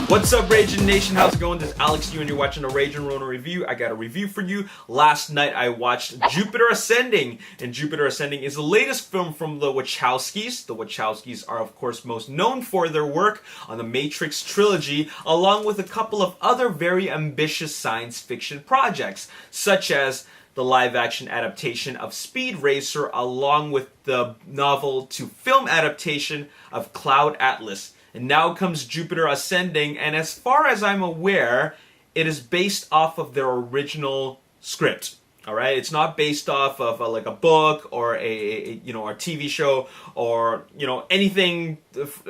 What's up, Ragin Nation? How's it going? This is Alex Yu, and you're watching a Ragin Ronin review. I got a review for you. Last night I watched Jupiter Ascending, and Jupiter Ascending is the latest film from the Wachowskis. The Wachowskis are, of course, most known for their work on the Matrix trilogy, along with a couple of other very ambitious science fiction projects, such as the live-action adaptation of Speed Racer, along with the novel-to-film adaptation of Cloud Atlas. And now comes Jupiter Ascending, and as far as I'm aware, it is based off of their original script. All right, it's not based off of like a book or a TV show or anything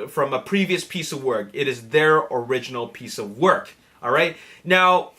from a previous piece of work. It is their original piece of work. All right, now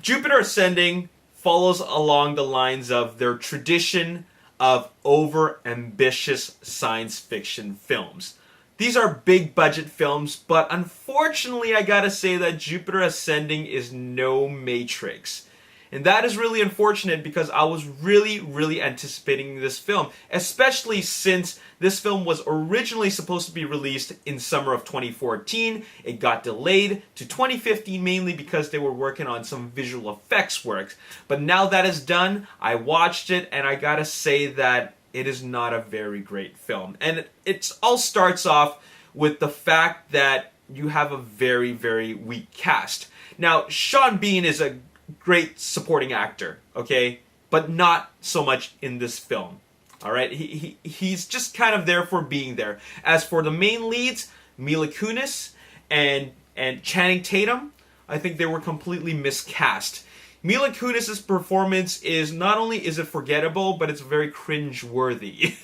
Jupiter Ascending follows along the lines of their tradition of over-ambitious science fiction films. These are big budget films, but unfortunately I gotta say that Jupiter Ascending is no Matrix. And that is really unfortunate because I was really anticipating this film, especially since this film was originally supposed to be released in summer of 2014. It got delayed to 2015 mainly because they were working on some visual effects work. But now that is done, I watched it and I gotta say that it is not a very great film. And it all starts off with the fact that you have a very weak cast. Now, Sean Bean is a great supporting actor, okay? But not so much in this film, all right? He's just kind of there for being there. As for the main leads, Mila Kunis and Channing Tatum, I think they were completely miscast. Mila Kunis' performance is not only is it forgettable, but it's very cringe-worthy.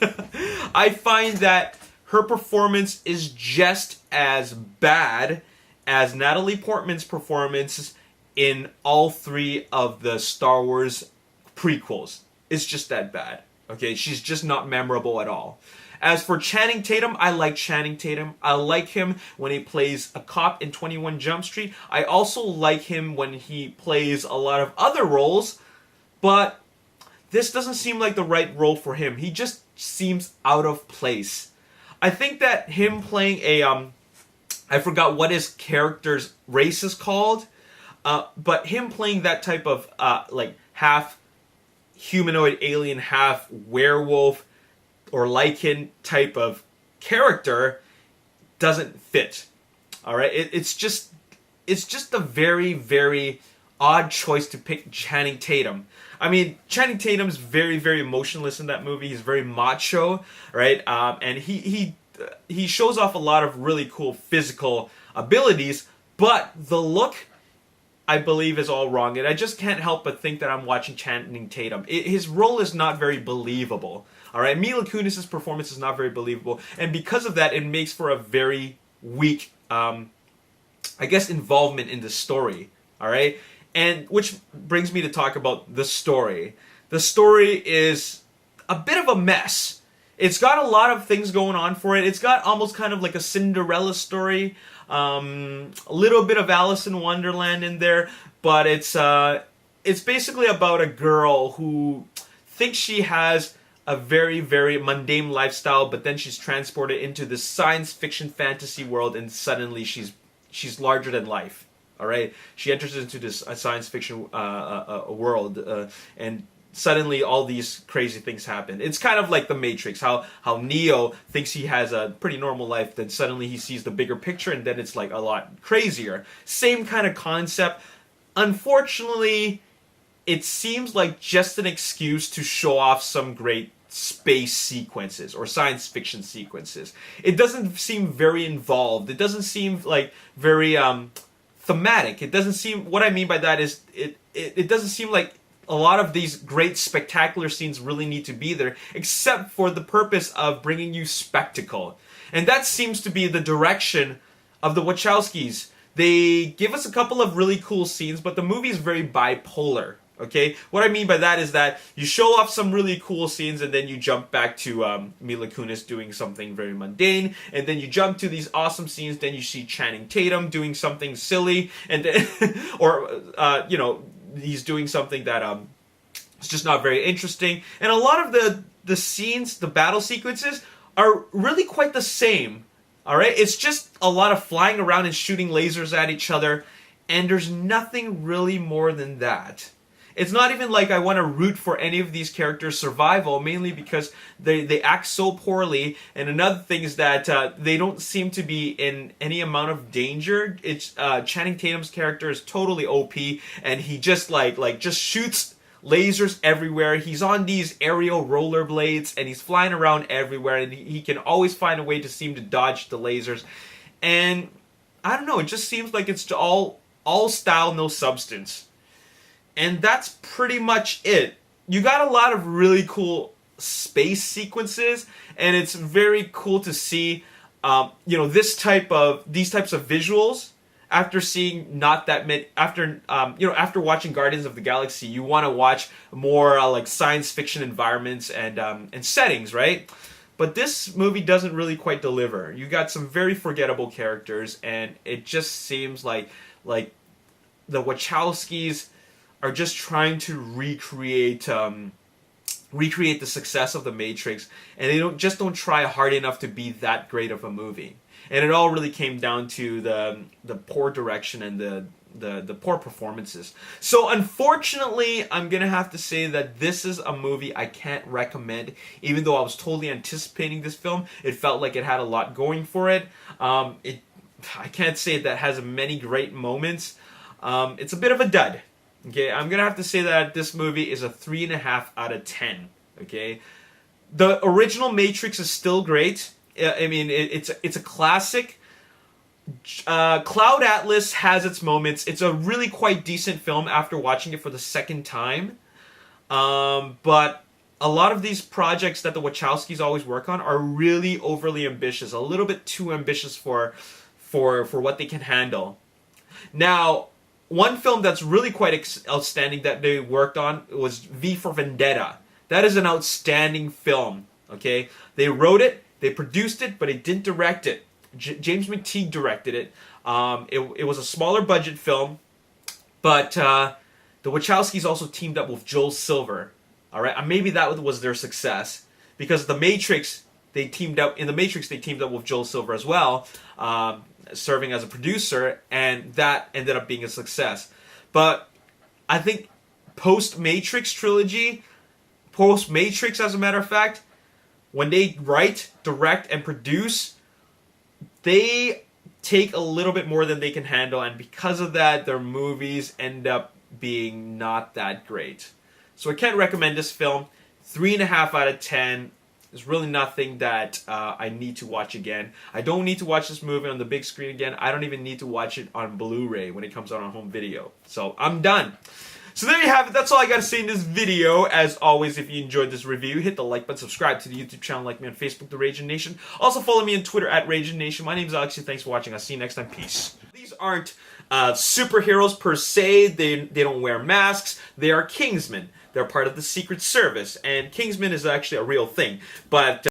I find that her performance is just as bad as Natalie Portman's performance in all three of the Star Wars prequels. It's just that bad. Okay, she's just not memorable at all. As for Channing Tatum, I like Channing Tatum. I like him when he plays a cop in 21 Jump Street. I also like him when he plays a lot of other roles, but this doesn't seem like the right role for him. He just seems out of place. I think that him playing I forgot what his character's race is called, but him playing that type of like half humanoid alien, half werewolf or lichen type of character doesn't fit. All right, it's just a very odd choice to pick Channing Tatum. I mean, Channing Tatum's very emotionless in that movie. He's very macho, right? And he shows off a lot of really cool physical abilities, but the look, I believe, is all wrong. And I just can't help but think that I'm watching Channing Tatum. His role is not very believable. All right, Mila Kunis' performance is not very believable, and because of that, it makes for a very weak, I guess, involvement in the story. All right, and which brings me to talk about the story. The story is a bit of a mess. It's got a lot of things going on for it. It's got almost kind of like a Cinderella story, a little bit of Alice in Wonderland in there, but it's basically about a girl who thinks she has a very mundane lifestyle, but then she's transported into this science fiction fantasy world, and suddenly she's larger than life. All right, she enters into this science fiction world, and suddenly all these crazy things happen. It's kind of like the Matrix, how Neo thinks he has a pretty normal life, then suddenly he sees the bigger picture, and then it's like a lot crazier. Same kind of concept. Unfortunately, it seems like just an excuse to show off some great space sequences or science fiction sequences. It doesn't seem very involved. It doesn't seem like very thematic. It doesn't seem, what I mean by that is it doesn't seem like a lot of these great spectacular scenes really need to be there, except for the purpose of bringing you spectacle. And that seems to be the direction of the Wachowskis. They give us a couple of really cool scenes, but the movie is very bipolar. Okay, what I mean by that is that you show off some really cool scenes, and then you jump back to Mila Kunis doing something very mundane, and then you jump to these awesome scenes. Then you see Channing Tatum doing something silly, and then, or he's doing something that is just not very interesting. And a lot of the scenes, the battle sequences, are really quite the same Alright? It's just a lot of flying around and shooting lasers at each other, and there's nothing really more than that. It's not even like I want to root for any of these characters' survival, mainly because they act so poorly. And another thing is that they don't seem to be in any amount of danger. It's Channing Tatum's character is totally OP, and he just just shoots lasers everywhere. He's on these aerial rollerblades, and he's flying around everywhere, and he can always find a way to seem to dodge the lasers. And I don't know, it just seems like it's all style, no substance. And that's pretty much it. You got a lot of really cool space sequences, and it's very cool to see, these types of visuals. After seeing not that many, after watching Guardians of the Galaxy, you want to watch more like science fiction environments and settings, right? But this movie doesn't really quite deliver. You got some very forgettable characters, and it just seems like the Wachowskis are just trying to recreate the success of The Matrix, and they don't try hard enough to be that great of a movie. And it all really came down to the poor direction and the poor performances. So unfortunately, I'm gonna have to say that this is a movie I can't recommend. Even though I was totally anticipating this film, it felt like it had a lot going for it. I can't say that it has many great moments. It's a bit of a dud. Okay, I'm gonna have to say that this movie is a 3.5 out of 10. Okay, the original Matrix is still great. I mean, it's a classic. Cloud Atlas has its moments. It's a really quite decent film after watching it for the second time. But a lot of these projects that the Wachowskis always work on are really overly ambitious, a little bit too ambitious for what they can handle. Now, one film that's really quite outstanding that they worked on was V for Vendetta. That is an outstanding film. Okay, they wrote it, they produced it, but they didn't direct it. James McTeague directed it. It was a smaller budget film, but the Wachowskis also teamed up with Joel Silver. All right, and maybe that was their success, because The Matrix, they teamed up with Joel Silver as well, serving as a producer, and that ended up being a success. But I think post-Matrix as a matter of fact, when they write, direct, and produce, they take a little bit more than they can handle, and because of that, their movies end up being not that great. So I can't recommend this film. 3.5 out of 10. There's really nothing that I need to watch again. I don't need to watch this movie on the big screen again. I don't even need to watch it on Blu-ray when it comes out on home video. So I'm done. So there you have it. That's all I got to say in this video. As always, if you enjoyed this review, hit the like button, subscribe to the YouTube channel, like me on Facebook, The Ragin Nation. Also follow me on Twitter at Ragin Nation. My name is Alex. Thanks for watching. I'll see you next time. Peace. These aren't superheroes per se. They don't wear masks. They are Kingsmen. They're part of the Secret Service, and Kingsman is actually a real thing. But